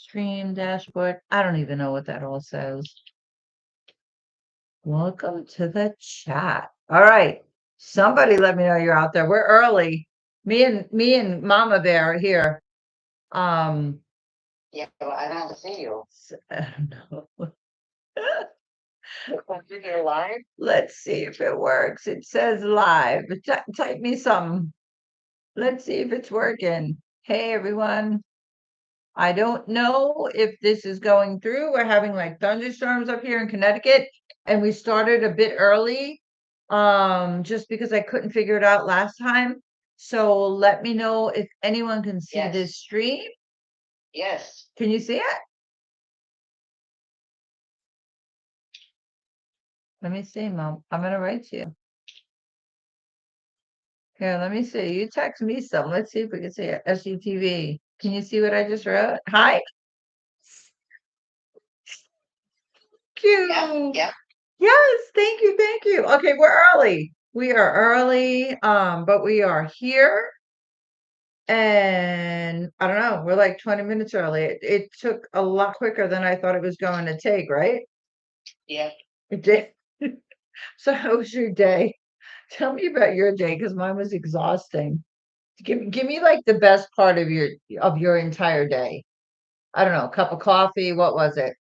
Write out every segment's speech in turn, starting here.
Stream dashboard. I don't even know what that all says. Welcome to the chat. All right. Somebody let me know you're out there. We're early. Me and Mama Bear are here. Yeah, well, I don't see you. I don't know. You're live? Let's see if it works. It says live. Type me some. Let's see if it's working. Hey, everyone. I don't know if this is going through. We're having like thunderstorms up here in Connecticut, and we started a bit early, just because I couldn't figure it out last time. So let me know if anyone can see Yes. this stream. Yes. Can you see it? Let me see, Mom. I'm gonna write to you. Here, let me see. You text me some. Let's see if we can see it. SUTV. Can you see what I just wrote? Hi. Cute. Yeah. Yes, thank you, thank you. Okay, we're early. We are early, but we are here. And I don't know, we're like 20 minutes early. It took a lot quicker than I thought it was going to take, right? Yeah. It did. So how was your day? Tell me about your day, because mine was exhausting. Give me like the best part of your entire day. I don't know, a cup of coffee, what was it?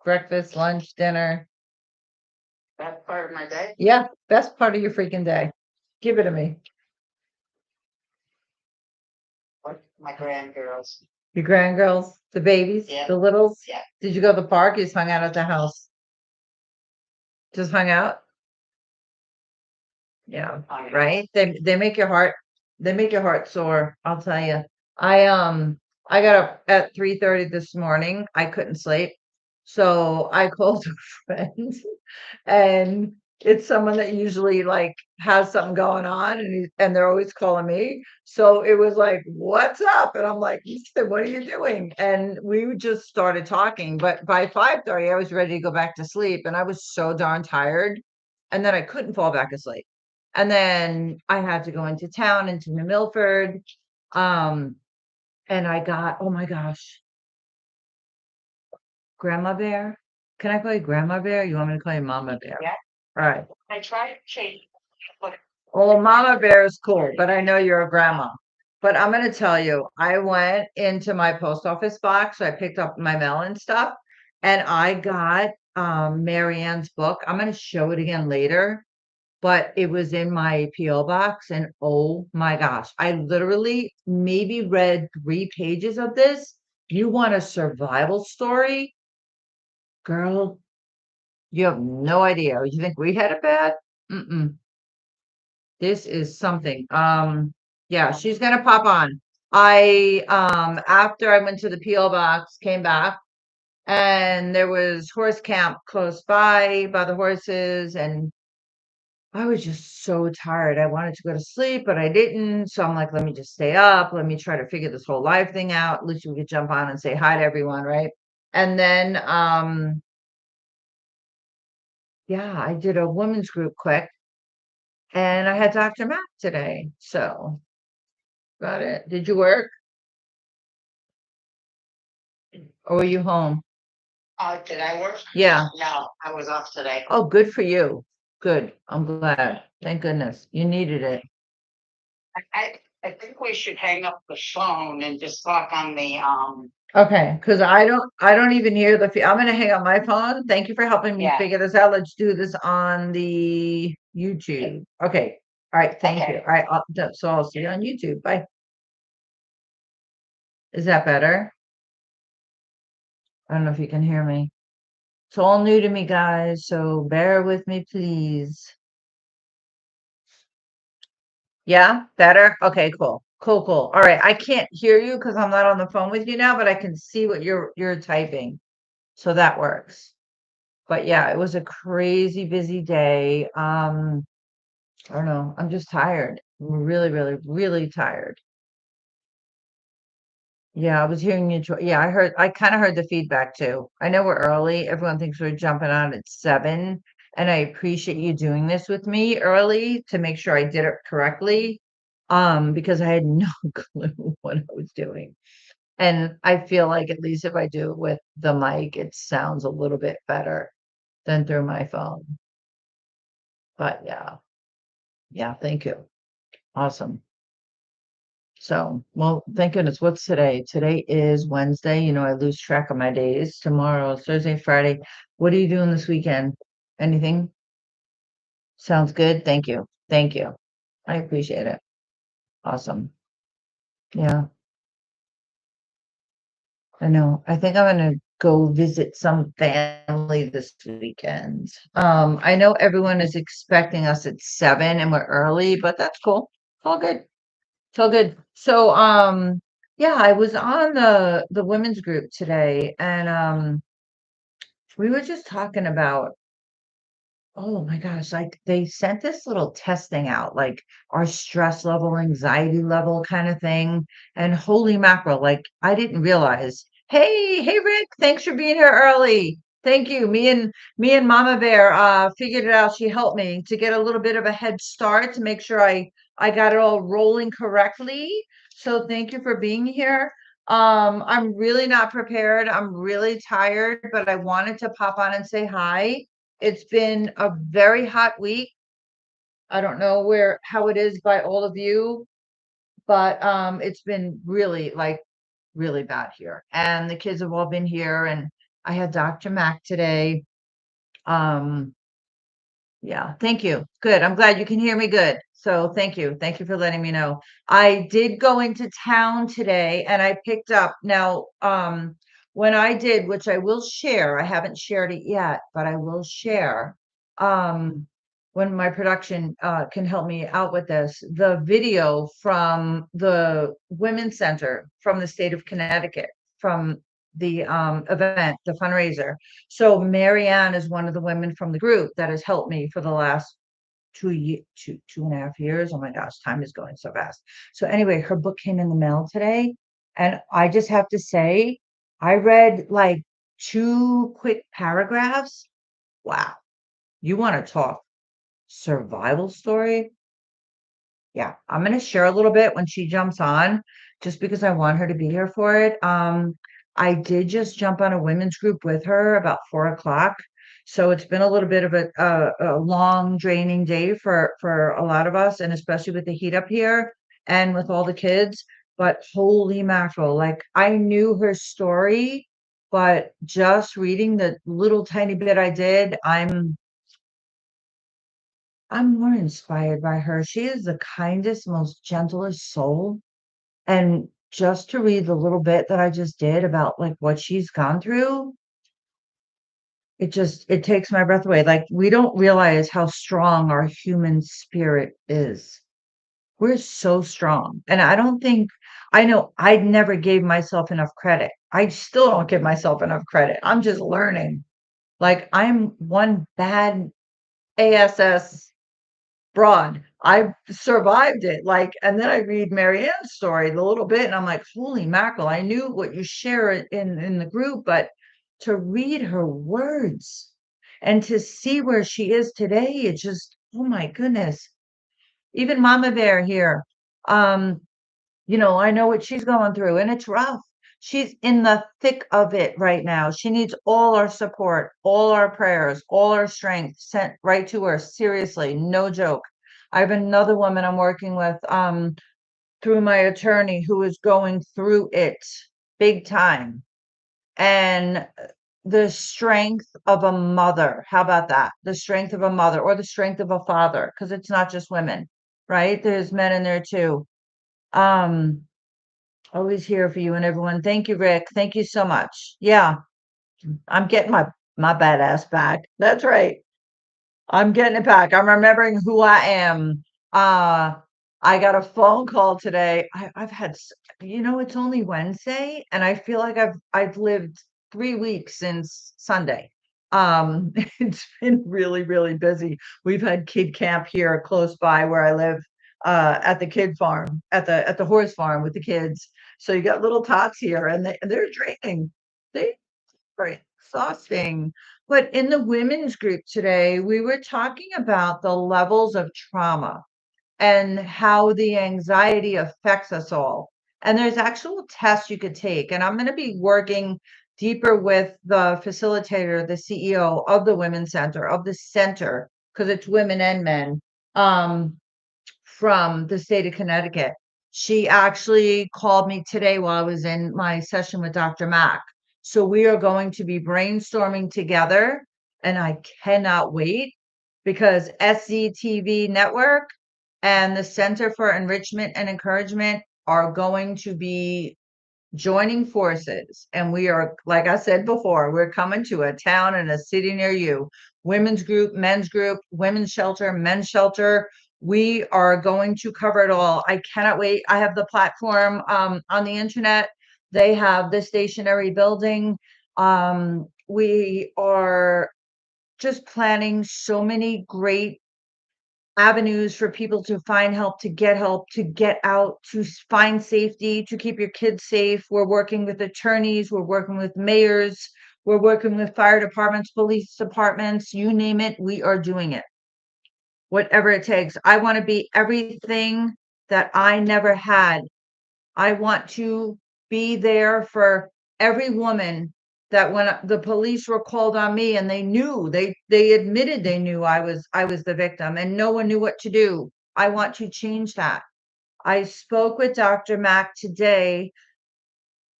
Breakfast, lunch, dinner. That part of my day. Yeah, best part of your freaking day. Give it to me. What my grandgirls. Your grandgirls, the babies, Yeah. the littles. Yeah. Did you go to the park? You just hung out at the house. Just hung out. Yeah, right. They make your heart sore. I'll tell you. I got up at 3:30 this morning. I couldn't sleep, so I called a friend, and it's someone that usually like has something going on, and they're always calling me. So it was like, "What's up?" And I'm like, "Listen, what are you doing?" And we just started talking. But by 5:30, I was ready to go back to sleep, and I was so darn tired, and then I couldn't fall back asleep. And then I had to go into town, into New Milford. Um, and I got, oh my gosh, Grandma Bear. Can I call you Grandma Bear? You want me to call you Mama Bear? Yeah. All right. I tried to change, but Well, Mama Bear is cool, but I know you're a grandma. But I'm going to tell you, I went into my post office box. I picked up my mail and stuff, and I got Marianne's book. I'm going to show it again later, but it was in my PO box, and oh my gosh, I literally maybe read 3 pages of this. You want a survival story? Girl, you have no idea. You think we had it bad? Mm-mm. This is something. Yeah, she's gonna pop on. After I went to the PO box, came back, and there was horse camp close by the horses, and I was just so tired. I wanted to go to sleep, but I didn't. So I'm like, let me just stay up. Let me try to figure this whole live thing out. At least we could jump on and say hi to everyone, right? And then yeah, I did a women's group quick, and I had Dr. Matt today. So got it. Did you work? Or were you home? did I work? Yeah. No, I was off today. Oh, good for you. Good. I'm glad. Thank goodness. You needed it. I think we should hang up the phone and just talk on the Okay, because I don't even hear I'm gonna hang up my phone. Thank you for helping me Yeah. figure this out. Let's do this on the YouTube. Okay. All right. Thank you. Okay. All right. So I'll see you on YouTube. Bye. Is that better? I don't know if you can hear me. It's all new to me, guys, so bear with me, please. Yeah, better? Okay, cool. Cool, cool. All right. I can't hear you because I'm not on the phone with you now, but I can see what you're typing. So that works. But yeah, it was a crazy busy day. I don't know. I'm just tired. I'm really, really, really tired. Yeah, I was hearing you. Yeah, I kind of heard the feedback too. I know we're early. Everyone thinks we're jumping on at 7, and I appreciate you doing this with me early to make sure I did it correctly. Because I had no clue what I was doing. And I feel like at least if I do it with the mic, it sounds a little bit better than through my phone. But yeah. Yeah, thank you. Awesome. So, well, thank goodness. What's today? Today is Wednesday. You know, I lose track of my days. Tomorrow, Thursday, Friday. What are you doing this weekend? Anything? Sounds good. Thank you. Thank you. I appreciate it. Awesome. Yeah, I know. I think I'm gonna go visit some family this weekend. I know everyone is expecting us at 7 and we're early, but that's cool. It's all good. It's all good. So, yeah, I was on the women's group today, and we were just talking about, oh my gosh, like they sent this little testing out, like our stress level, anxiety level kind of thing. And holy mackerel, like I didn't realize. Hey, Rick, thanks for being here early. Thank you. Me and Mama Bear figured it out. She helped me to get a little bit of a head start to make sure I got it all rolling correctly. So thank you for being here. I'm really not prepared. I'm really tired, but I wanted to pop on and say hi. It's been a very hot week. I don't know how it is by all of you, but it's been really like really bad here. And the kids have all been here and I had Dr. Mac today. Um yeah, thank you. Good. I'm glad you can hear me good. So thank you. Thank you for letting me know. I did go into town today and I picked up now when I did, which I will share, I haven't shared it yet, but I will share when my production can help me out with this, the video from the Women's Center from the state of Connecticut, from the event, the fundraiser. So Marianne is one of the women from the group that has helped me for the last 2.5 years. Oh my gosh, time is going so fast. So anyway, her book came in the mail today, and I just have to say, I read like two quick paragraphs. Wow, you want to talk survival story? Yeah, I'm gonna share a little bit when she jumps on, just because I want her to be here for it. I did just jump on a women's group with her about 4 o'clock, so it's been a little bit of a long, draining day for a lot of us, and especially with the heat up here and with all the kids. But holy mackerel, like I knew her story, but just reading the little tiny bit I did, I'm more inspired by her. She is the kindest, most gentlest soul. And just to read the little bit that I just did about like what she's gone through, it takes my breath away. Like we don't realize how strong our human spirit is. We're so strong. And I don't think I know I never gave myself enough credit. I still don't give myself enough credit. I'm just learning. Like I'm one bad ASS broad. I survived it. Like, and then I read Marianne's story a little bit, and I'm like, holy mackerel! I knew what you share it in the group, but to read her words and to see where she is today, it's just, oh my goodness. Even Mama Bear here, um, I know what she's going through, and it's rough. She's in the thick of it right now. She needs all our support, all our prayers, all our strength sent right to her. Seriously, no joke. I have another woman I'm working with through my attorney who is going through it big time. And the strength of a mother, how about that? The strength of a mother or the strength of a father, because it's not just women, right? There's men in there too. Um, Always here for you and everyone. Thank you, Rick. Thank you so much. Yeah, I'm getting my badass back. That's right. I'm getting it back. I'm remembering who I am. Uh, I got a phone call today. I've had, it's only Wednesday, and I feel like I've lived 3 weeks since Sunday. It's been really, really busy. We've had kid camp here close by where I live, at the kid farm, at the horse farm with the kids. So you got little tots here, and they're draining. They are exhausting. But in the women's group today, we were talking about the levels of trauma and how the anxiety affects us all. And there's actual tests you could take. And I'm going to be working deeper with the facilitator, the CEO of the Women's Center, of the center, because it's women and men, from the state of Connecticut. She actually called me today while I was in my session with Dr. Mack. So we are going to be brainstorming together, and I cannot wait because SCTV Network and the Center for Enrichment and Encouragement are going to be joining forces. And we are, like I said before, we're coming to a town and a city near you. Women's group, men's group, women's shelter, men's shelter. We are going to cover it all. I cannot wait. I have the platform on the internet. They have the stationary building. We are just planning so many great avenues for people to find help, to get out, to find safety, to keep your kids safe. We're working with attorneys, we're working with mayors, we're working with fire departments, police departments, you name it, we are doing it. Whatever it takes. I want to be everything that I never had. I want to be there for every woman that when the police were called on me and they knew, they admitted they knew I was the victim and no one knew what to do. I want to change that. I spoke with Dr. Mack today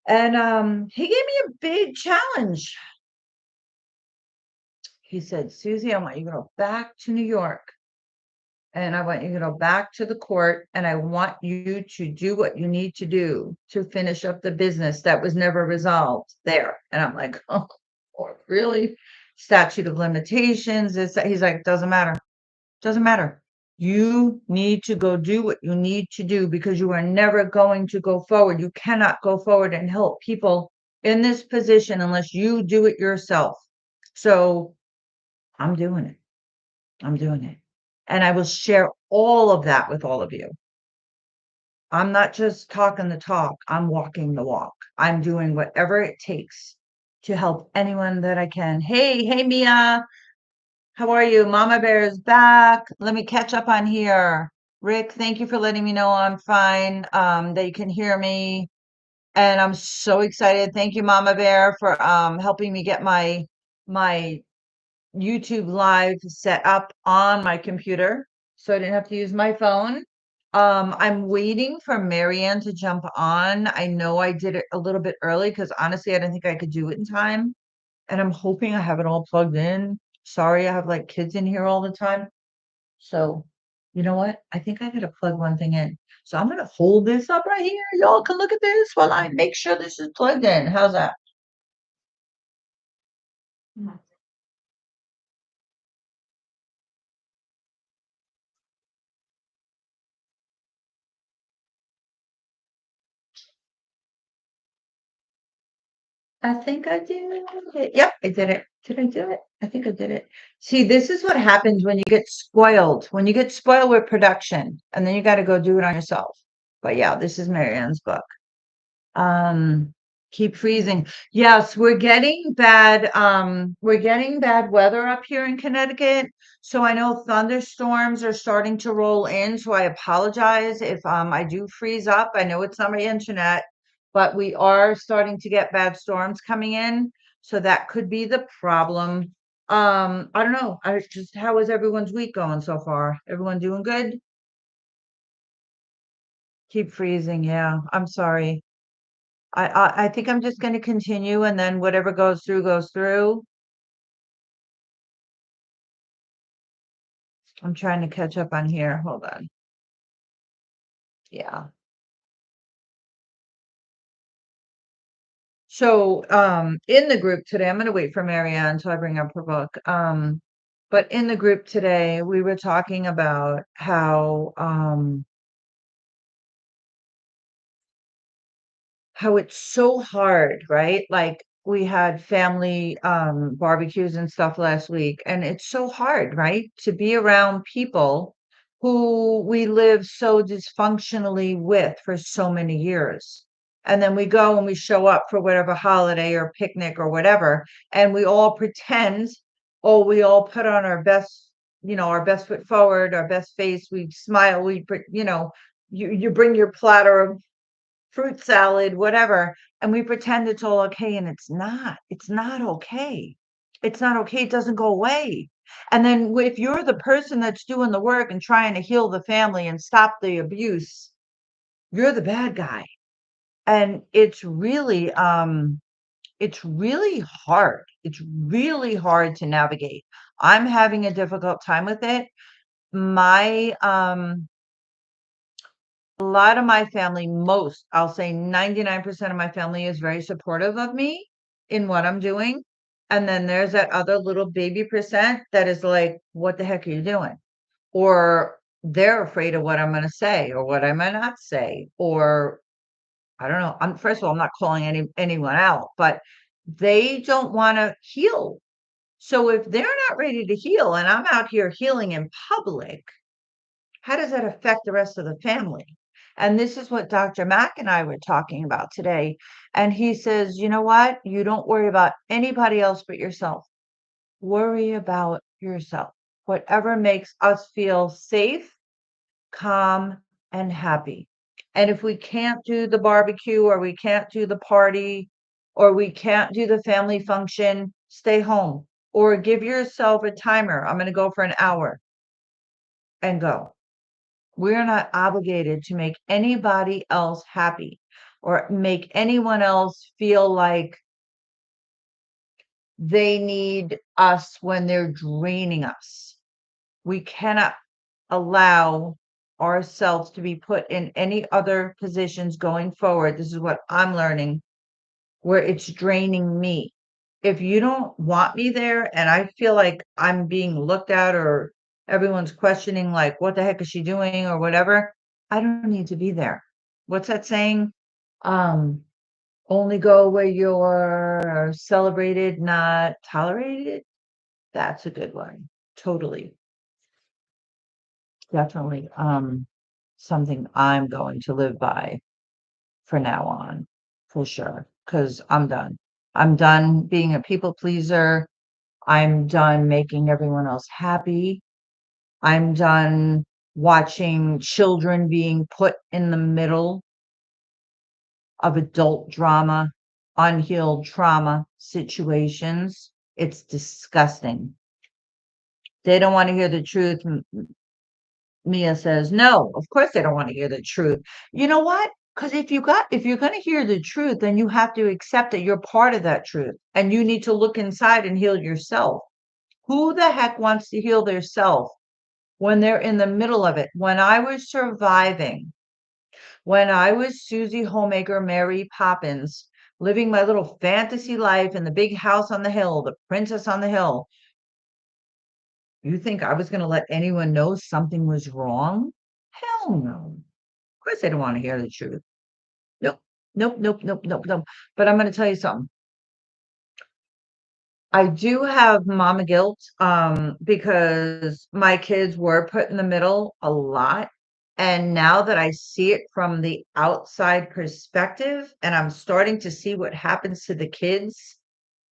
and he gave me a big challenge. He said, Susie, I want you to go back to New York and I want you to go back to the court and I want you to do what you need to do to finish up the business that was never resolved there. And I'm like, oh, Lord, really? Statute of limitations. He's like, doesn't matter. Doesn't matter. You need to go do what you need to do because you are never going to go forward. You cannot go forward and help people in this position unless you do it yourself. So I'm doing it. I'm doing it. And I will share all of that with all of you. I'm not just talking the talk, I'm walking the walk. I'm doing whatever it takes to help anyone that I can. Hey, Mia, how are you? Mama Bear is back. Let me catch up on here. Rick, thank you for letting me know I'm fine, that you can hear me. And I'm so excited. Thank you, Mama Bear, for helping me get my YouTube Live set up on my computer, so I didn't have to use my phone. I'm waiting for Marianne to jump on. I know I did it a little bit early because honestly, I didn't think I could do it in time. And I'm hoping I have it all plugged in. Sorry, I have like kids in here all the time. So, you know what? I think I gotta plug one thing in. So I'm gonna hold this up right here. Y'all can look at this while I make sure this is plugged in. How's that? I think I did it. Yep, I did it. Did I do it? I think I did it. See, this is what happens when you get spoiled. When you get spoiled with production, and then you got to go do it on yourself. But yeah, this is Marianne's book. Um, keep freezing. Yes, we're getting bad weather up here in Connecticut. So I know thunderstorms are starting to roll in. So I apologize if I do freeze up. I know it's on my internet, but we are starting to get bad storms coming in. So that could be the problem. I don't know. How is everyone's week going so far? Everyone doing good? Keep freezing. Yeah, I'm sorry. I think I'm just gonna continue and then whatever goes through, goes through. I'm trying to catch up on here. Hold on. Yeah. So, in the group today, I'm gonna wait for Marianne until I bring up her book. But in the group today, we were talking about how it's so hard, right? Like we had family barbecues and stuff last week, and it's so hard, right? To be around people who we live so dysfunctionally with for so many years. And then we go and we show up for whatever holiday or picnic or whatever, and we all pretend, oh, we all put on our best, our best foot forward, our best face, we smile, you bring your platter of fruit salad, whatever, and we pretend it's all okay, and it's not okay. It's not okay, it doesn't go away. And then if you're the person that's doing the work and trying to heal the family and stop the abuse, you're the bad guy. And it's really hard. It's really hard to navigate. I'm having a difficult time with it. My, a lot of my family, I'll say 99% of my family is very supportive of me in what I'm doing. And then there's that other little baby percent that is like, what the heck are you doing? Or they're afraid of what I'm going to say or what I might not say, or I don't know. First of all, I'm not calling anyone out, but they don't want to heal. So if they're not ready to heal and I'm out here healing in public, how does that affect the rest of the family? And this is what Dr. Mack and I were talking about today. And he says, you know what? You don't worry about anybody else but yourself. Worry about yourself. Whatever makes us feel safe, calm, and happy. And if we can't do the barbecue or we can't do the party or we can't do the family function, stay home or give yourself a timer. I'm going to go for an hour and go. We're not obligated to make anybody else happy or make anyone else feel like they need us when they're draining us. We cannot allow ourselves to be put in any other positions going forward. This is what I'm learning, where it's draining me. If you don't want me there and I feel like I'm being looked at or everyone's questioning, like, what the heck is she doing or whatever, I don't need to be there. What's that saying? Um, Only go where you're celebrated, not tolerated. That's a good one. Totally. Definitely. Something I'm going to live by for now on, for sure, because I'm done. I'm done being a people pleaser. I'm done making everyone else happy. I'm done watching children being put in the middle of adult drama, unhealed trauma situations. It's disgusting. They don't want to hear the truth. Mia says, no, of course they don't want to hear the truth. You know what? Because if you're going to hear the truth, then you have to accept that you're part of that truth and you need to look inside and heal yourself. Who the heck wants to heal their self when they're in the middle of it? When I was surviving, when I was Susie Homemaker, Mary Poppins, living my little fantasy life in the big house on the hill, the princess on the hill, you think I was going to let anyone know something was wrong? Hell no. Of course, they don't want to hear the truth. Nope, nope, nope, nope, nope, nope. But I'm going to tell you something. I do have mama guilt, because my kids were put in the middle a lot. And now that I see it from the outside perspective, and I'm starting to see what happens to the kids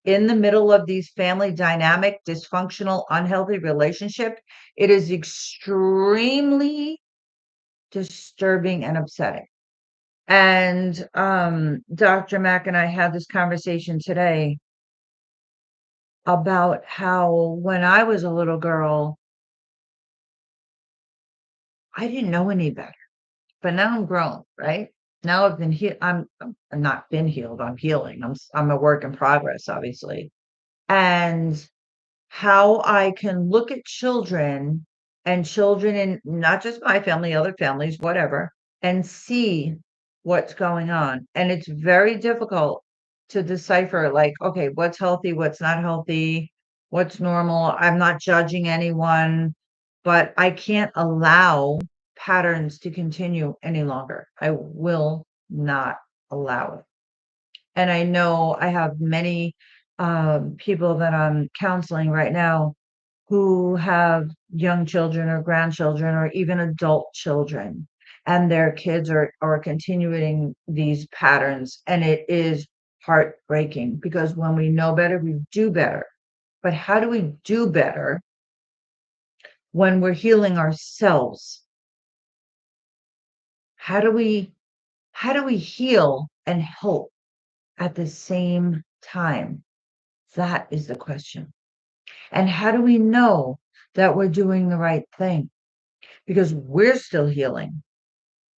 in the middle of these family dynamic, dysfunctional, unhealthy relationship, it is extremely disturbing and upsetting. And Dr. Mack and I had this conversation today about how when I was a little girl, I didn't know any better. But now I'm grown, right? Now I've been healed. I'm not been healed. I'm healing. I'm a work in progress, obviously. And how I can look at children and children in not just my family, other families, whatever, and see what's going on. And it's very difficult to decipher, like, okay, what's healthy, what's not healthy, what's normal. I'm not judging anyone, but I can't allow patterns to continue any longer. I will not allow it. And I know I have many people that I'm counseling right now who have young children or grandchildren or even adult children, and their kids are continuing these patterns. And it is heartbreaking because when we know better, we do better. But how do we do better when we're healing ourselves? How do we how do we heal and help at the same time? That is the question. And how do we know that we're doing the right thing? Because we're still healing.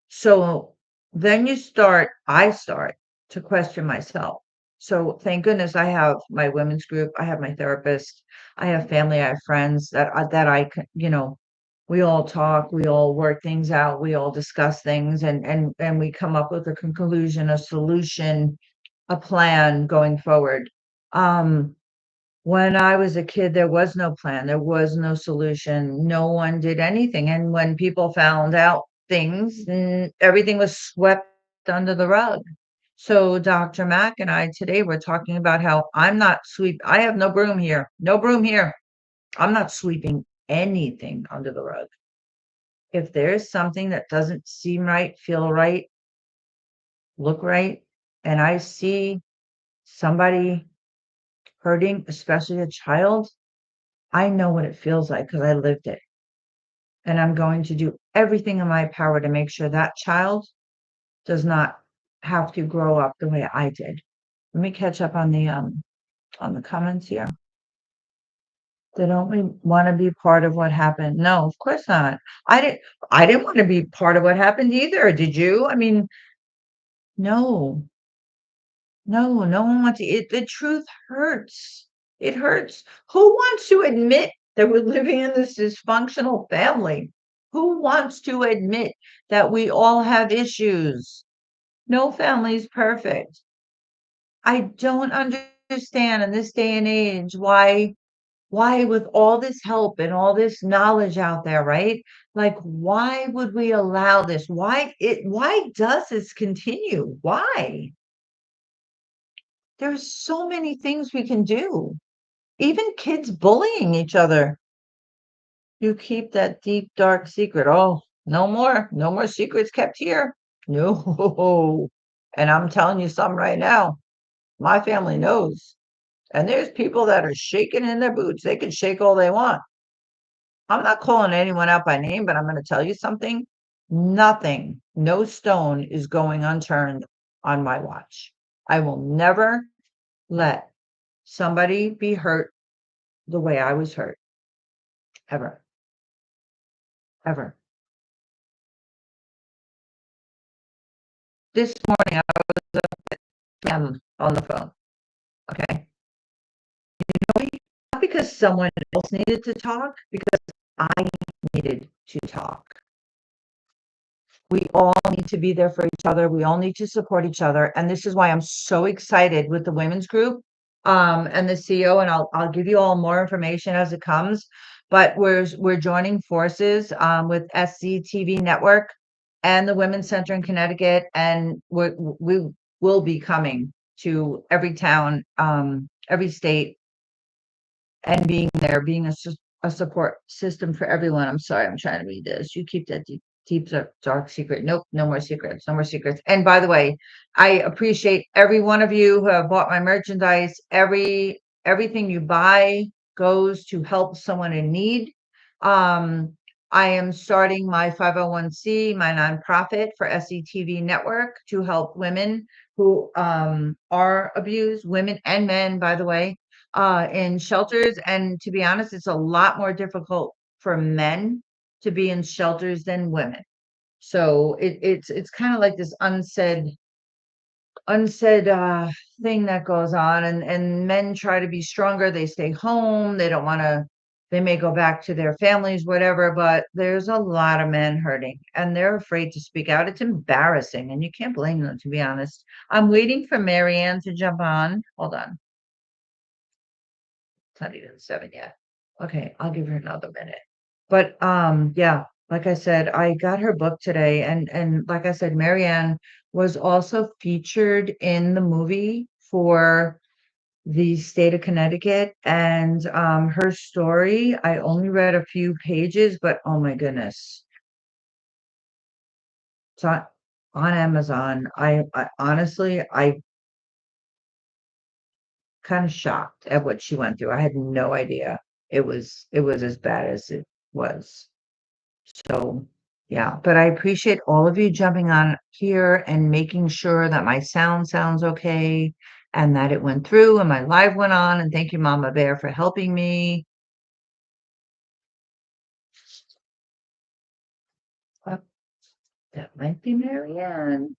So then I start to question myself. So thank goodness I have my women's group, I have my therapist, I have family, I have friends that I can, we all talk, we all work things out, we all discuss things and we come up with a conclusion, a solution, a plan going forward. Um, when I was a kid, there was no plan, there was no solution, no one did anything, and when people found out things, everything was swept under the rug. So Dr. Mack and I today were talking about how I have no broom here, no broom here. I'm not sweeping anything under the rug. If there's something that doesn't seem right, feel right, look right, and I see somebody hurting, especially a child, I know what it feels like because I lived it. And I'm going to do everything in my power to make sure that child does not have to grow up the way I did. Let me catch up on the comments here. They don't we want to be part of what happened? No, of course not. I didn't I didn't want to be part of what happened either. Did you? I mean, no. No, no one wants it. The truth hurts. It hurts. Who wants to admit that we're living in this dysfunctional family? Who wants to admit that we all have issues? No family's perfect. I don't understand in this day and age why with all this help and all this knowledge out there, right? Like why would we allow this? Why does this continue? Why? There's so many things we can do. Even kids bullying each other. You keep that deep, dark secret. Oh, no more. No more secrets kept here. No. And I'm telling you something right now. My family knows. And there's people that are shaking in their boots. They can shake all they want. I'm not calling anyone out by name, but I'm going to tell you something. Nothing, no stone is going unturned on my watch. I will never let somebody be hurt the way I was hurt, ever, ever. This morning, I am on the phone. Okay. Not because someone else needed to talk, because I needed to talk. We all need to be there for each other. We all need to support each other. And this is why I'm so excited with the women's group and the CEO. And I'll give you all more information as it comes. But we're joining forces with SCTV Network and the Women's Center in Connecticut, and we will be coming to every town, every state, and being there, being a support system for everyone. I'm sorry, I'm trying to read this. You keep that deep dark secret. Nope, no more secrets, no more secrets. And by the way, I appreciate every one of you who have bought my merchandise. Everything you buy goes to help someone in need. I am starting my 501c, my nonprofit for SCTV Network to help women who are abused, women and men, by the way, in shelters. And to be honest, it's a lot more difficult for men to be in shelters than women. So it's kind of like this unsaid thing that goes on, and men try to be stronger. They stay home. They don't want to. They may go back to their families, whatever. But there's a lot of men hurting, and they're afraid to speak out. It's embarrassing, and you can't blame them, to be honest. I'm waiting for Marianne to jump on. Hold on. It's not even 7 yet. Okay, I'll give her another minute. But yeah, like I said, I got her book today, and like I said, Marianne was also featured in the movie for the state of Connecticut, and her story, I only read a few pages, but oh my goodness. It's on Amazon. I honestly, I kind of shocked at what she went through. I had no idea it was as bad as it was. So Yeah, but I appreciate all of you jumping on here and making sure that my sound sounds okay and that it went through and my live went on. And thank you, Mama Bear, for helping me. Oh, that might be Marianne.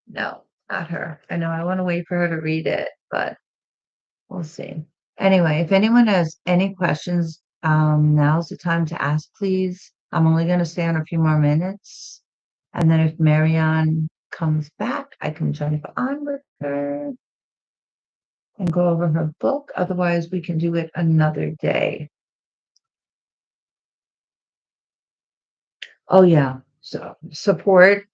No, not her. I know I want to wait for her to read it, but we'll see. Anyway, if anyone has any questions, now's the time to ask, please. I'm only going to stay on a few more minutes. And then if Marianne comes back, I can jump on with her and go over her book. Otherwise, we can do it another day. Oh, yeah. So support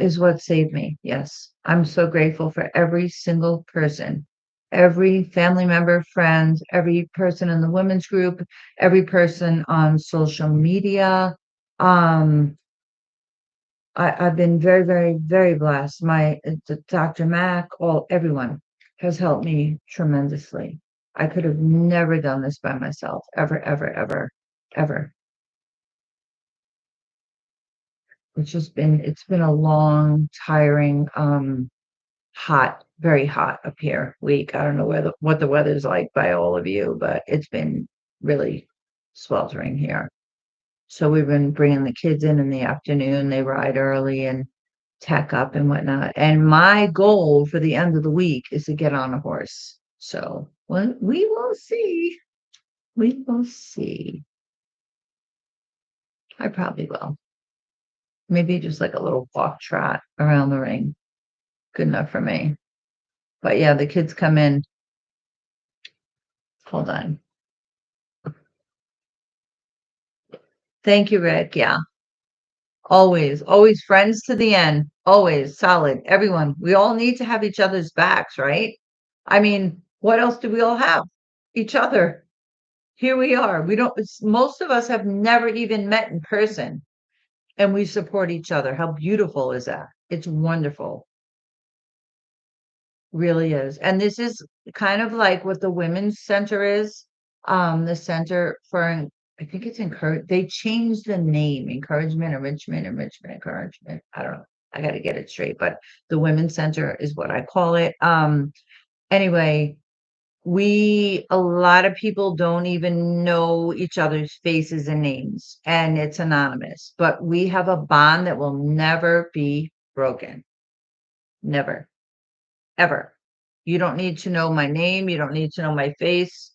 is what saved me. Yes. I'm so grateful for every single person, every family member, friend, every person in the women's group, every person on social media. Um, I've been very, very, very blessed. Dr. Mac, everyone has helped me tremendously. I could have never done this by myself, ever, ever, ever, ever. It's been a long, tiring, hot, very hot up here week. I don't know what the weather's like by all of you, but it's been really sweltering here. So we've been bringing the kids in the afternoon. They ride early and tech up and whatnot. And my goal for the end of the week is to get on a horse. So well, we will see. We will see. I probably will. Maybe just like a little walk trot around the ring. Good enough for me. But yeah, the kids come in. Hold on. Thank you, Rick. Yeah. Always friends to the end. Always solid. Everyone. We all need to have each other's backs, right? I mean, what else do we all have? Each other. Here we are. Most of us have never even met in person and we support each other. How beautiful is that? It's wonderful. Really is. And this is kind of like what the Women's Center is. The Center for, I think it's encourage, they changed the name, encouragement. I don't know. I got to get it straight, but the Women's Center is what I call it. Anyway, a lot of people don't even know each other's faces and names, and it's anonymous, but we have a bond that will never be broken. Never, ever. You don't need to know my name. You don't need to know my face.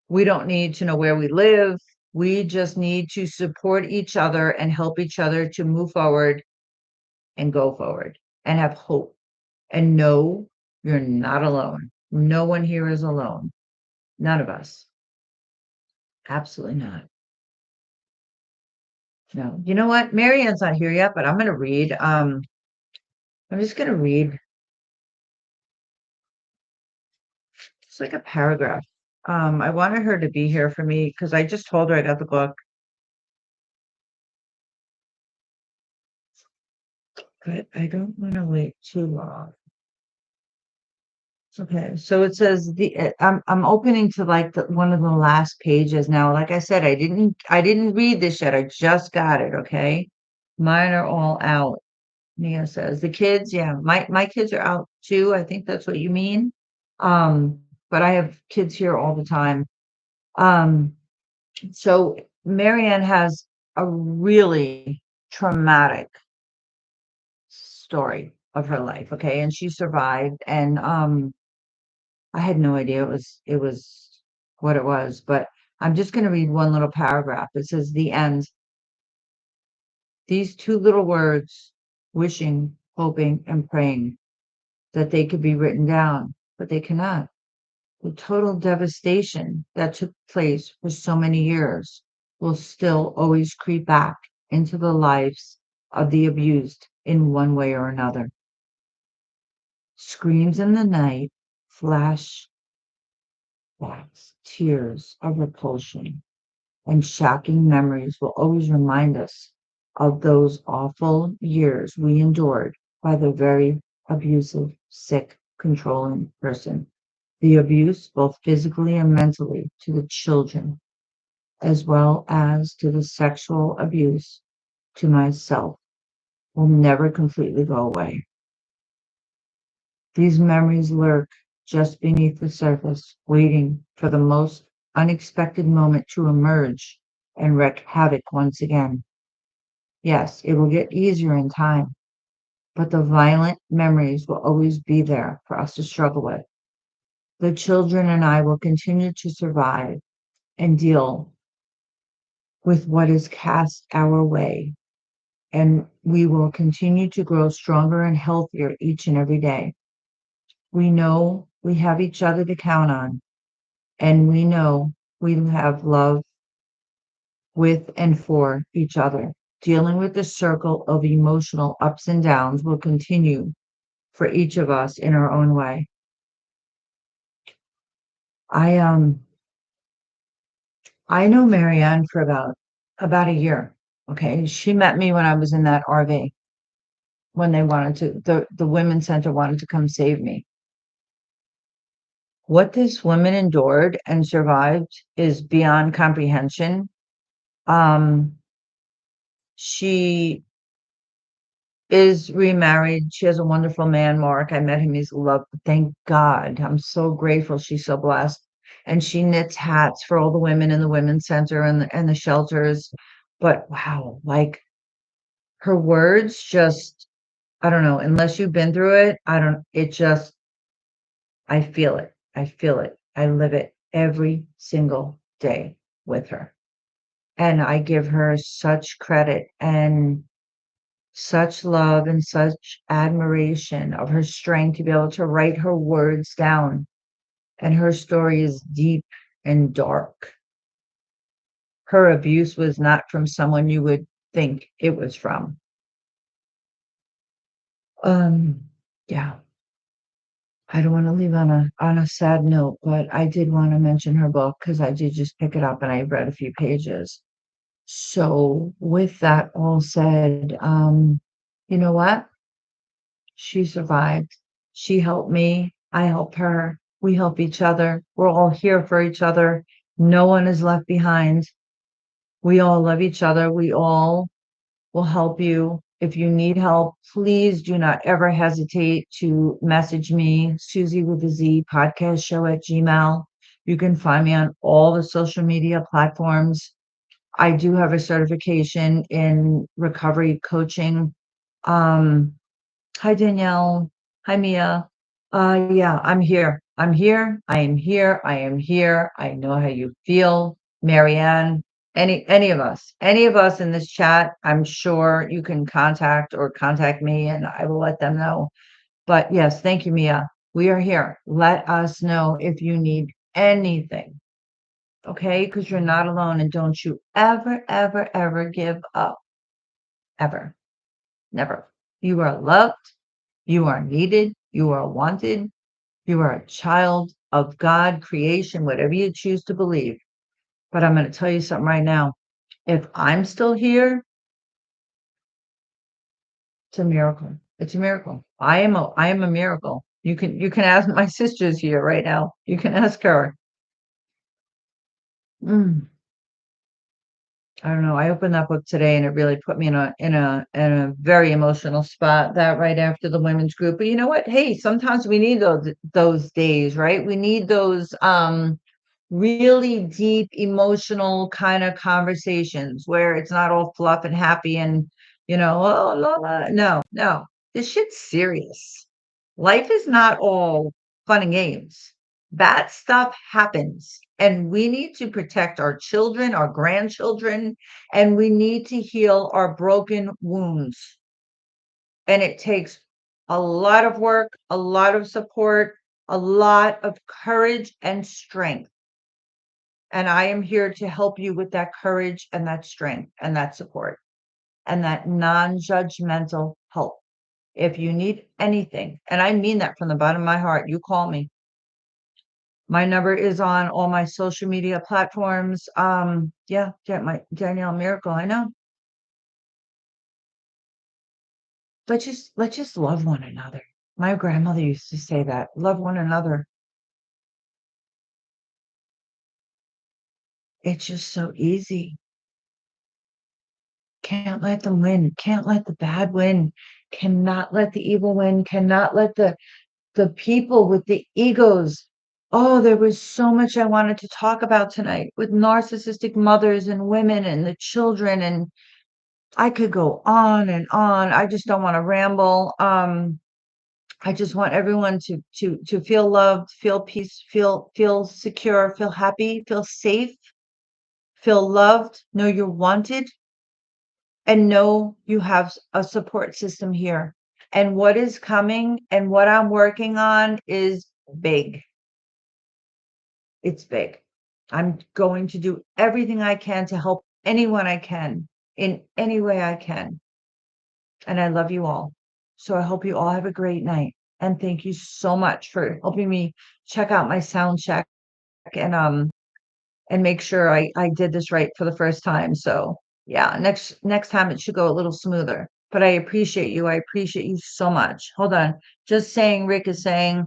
We don't need to know where we live. We just need to support each other and help each other to move forward and go forward and have hope and know you're not alone. No one here is alone. None of us. Absolutely not. No. You know what? Marianne's not here yet, but I'm going to read. I'm just going to read. It's like a paragraph. I wanted her to be here for me because I just told her I got the book. But I don't want to wait too long. Okay, so it says I'm opening to like one of the last pages now. Like I said, I didn't read this yet. I just got it. Okay, mine are all out. Nia says the kids, yeah, my kids are out too. I think that's what you mean. But I have kids here all the time. So Marianne has a really traumatic story of her life. Okay, and she survived, and I had no idea it was what it was, but I'm just going to read one little paragraph. It says the end. These two little words, wishing, hoping, and praying that they could be written down, but they cannot. The total devastation that took place for so many years will still always creep back into the lives of the abused in one way or another. Screams in the night, flashbacks, tears of repulsion, and shocking memories will always remind us of those awful years we endured by the very abusive, sick, controlling person. The abuse, both physically and mentally, to the children, as well as to the sexual abuse to myself will never completely go away. These memories lurk just beneath the surface, waiting for the most unexpected moment to emerge and wreak havoc once again. Yes, it will get easier in time, but the violent memories will always be there for us to struggle with. The children and I will continue to survive and deal with what is cast our way, and we will continue to grow stronger and healthier each and every day. We know we have each other to count on, and we know we have love with and for each other. Dealing with the circle of emotional ups and downs will continue for each of us in our own way. I I know Marianne for about a year. Okay. She met me when I was in that RV when they wanted to the women's center wanted to come save me. What this woman endured and survived is beyond comprehension. Um, she is remarried. She has a wonderful man, Mark. I met him. He's loved. Thank God. I'm so grateful. She's so blessed. And she knits hats for all the women in the women's center and the shelters. But wow, like her words just, I don't know, unless you've been through it, I don't, it just, I feel it. I feel it. I live it every single day with her. And I give her such credit and such love and such admiration of her strength to be able to write her words down. And her story is deep and dark. Her abuse was not from someone you would think it was from. Yeah, I don't want to leave on a sad note, but I did want to mention her book because I did just pick it up and I read a few pages. So with that all said, you know what? She survived. She helped me. I help her. We help each other. We're all here for each other. No one is left behind. We all love each other. We all will help you. If you need help, please do not ever hesitate to message me, Susie with a Z podcast show at Gmail. You can find me on all the social media platforms. I do have a certification in recovery coaching. Um, Hi, Danielle. Hi, Mia. Yeah, I'm here. I'm here. I am here. I am here. I know how you feel, Marianne. Any of us in this chat, I'm sure you can contact me and I will let them know. But yes, thank you, Mia. We are here. Let us know if you need anything. Okay, because you're not alone and don't you ever, ever, ever give up. Ever. Never. You are loved. You are needed. You are wanted. You are a child of God, creation, whatever you choose to believe. But I'm going to tell you something right now. If I'm still here, it's a miracle. It's a miracle. I am a miracle. You can ask my sister's here right now. You can ask her. Mm. I don't know. I opened that book today and it really put me in a very emotional spot that right after the women's group. But you know what? Hey, sometimes we need those days, right? We need those really deep emotional kind of conversations where it's not all fluff and happy and oh la, la. No, no. This shit's serious. Life is not all fun and games. Bad stuff happens, and we need to protect our children, our grandchildren, and we need to heal our broken wounds. And it takes a lot of work, a lot of support, a lot of courage and strength. And I am here to help you with that courage and that strength and that support and that non-judgmental help. If you need anything, and I mean that from the bottom of my heart, you call me. My number is on all my social media platforms. Yeah, my Danielle Miracle, I know. Let's just love one another. My grandmother used to say that. Love one another. It's just so easy. Can't let them win. Can't let the bad win. Cannot let the evil win. Cannot let the people with the egos. Oh, there was so much I wanted to talk about tonight with narcissistic mothers and women and the children, and I could go on and on. I just don't want to ramble. I just want everyone to feel loved, feel peace, feel secure, feel happy, feel safe, feel loved, know you're wanted, and know you have a support system here. And what is coming and what I'm working on is big. It's big. I'm going to do everything I can to help anyone I can in any way I can. And I love you all. So I hope you all have a great night. And thank you so much for helping me check out my sound check and make sure I did this right for the first time. So yeah, next time it should go a little smoother. But I appreciate you. I appreciate you so much. Hold on. Just saying, Rick is saying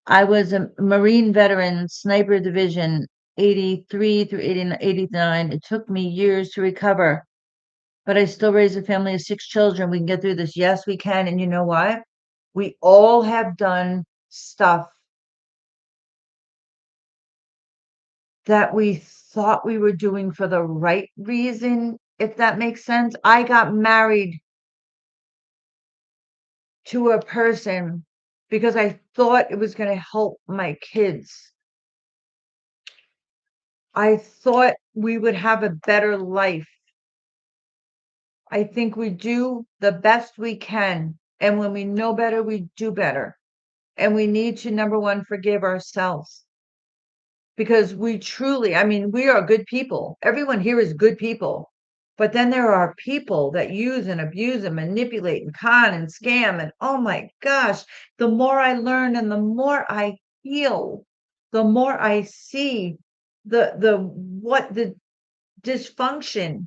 I was a Marine veteran, sniper division, 83 through 89. It took me years to recover, but I still raise a family of 6 children. We can get through this. Yes, we can. And you know what? We all have done stuff that we thought we were doing for the right reason, if that makes sense. I got married to a person because I thought it was going to help my kids. I thought we would have a better life. I think we do the best we can. And when we know better, we do better. And we need to, number one, forgive ourselves. Because we truly, I mean, we are good people. Everyone here is good people. But then there are people that use and abuse and manipulate and con and scam. And oh my gosh, the more I learn and the more I heal, the more I see the dysfunction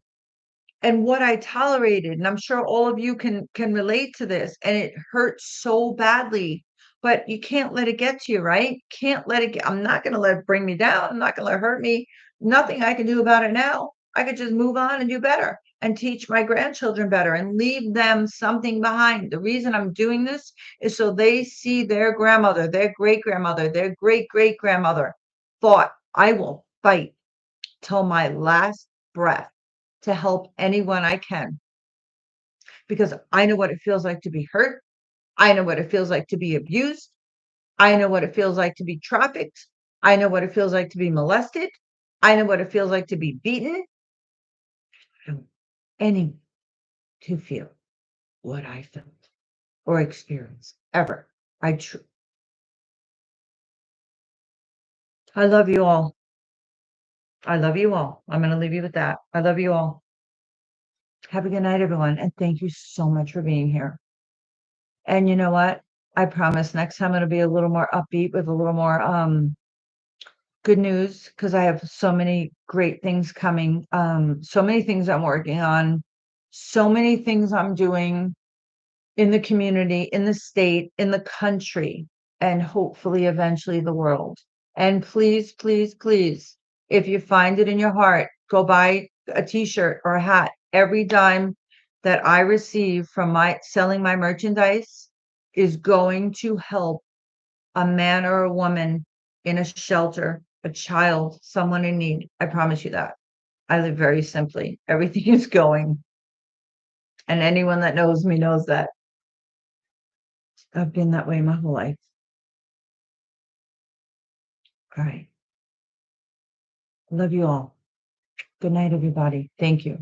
and what I tolerated. And I'm sure all of you can relate to this. And it hurts so badly. But you can't let it get to you, right? Can't let it get. I'm not going to let it bring me down. I'm not going to let it hurt me. Nothing I can do about it now. I could just move on and do better and teach my grandchildren better and leave them something behind. The reason I'm doing this is so they see their grandmother, their great grandmother, their great great grandmother fought. I will fight till my last breath to help anyone I can because I know what it feels like to be hurt. I know what it feels like to be abused. I know what it feels like to be trafficked. I know what it feels like to be molested. I know what it feels like to be beaten. I don't want anyone to feel what I felt or experienced ever. I love you all. I love you all. I'm going to leave you with that. I love you all. Have a good night, everyone. And thank you so much for being here. And you know what? I promise next time it'll be a little more upbeat with a little more good news because I have so many great things coming. So many things I'm working on, so many things I'm doing in the community, in the state, in the country, and hopefully eventually the world. And please, please, please, if you find it in your heart, go buy a t-shirt or a hat. Every dime that I receive from my selling my merchandise is going to help a man or a woman in a shelter, a child, someone in need. I promise you that. I live very simply. Everything is going. And anyone that knows me knows that. I've been that way my whole life. All right. Love you all. Good night, everybody. Thank you.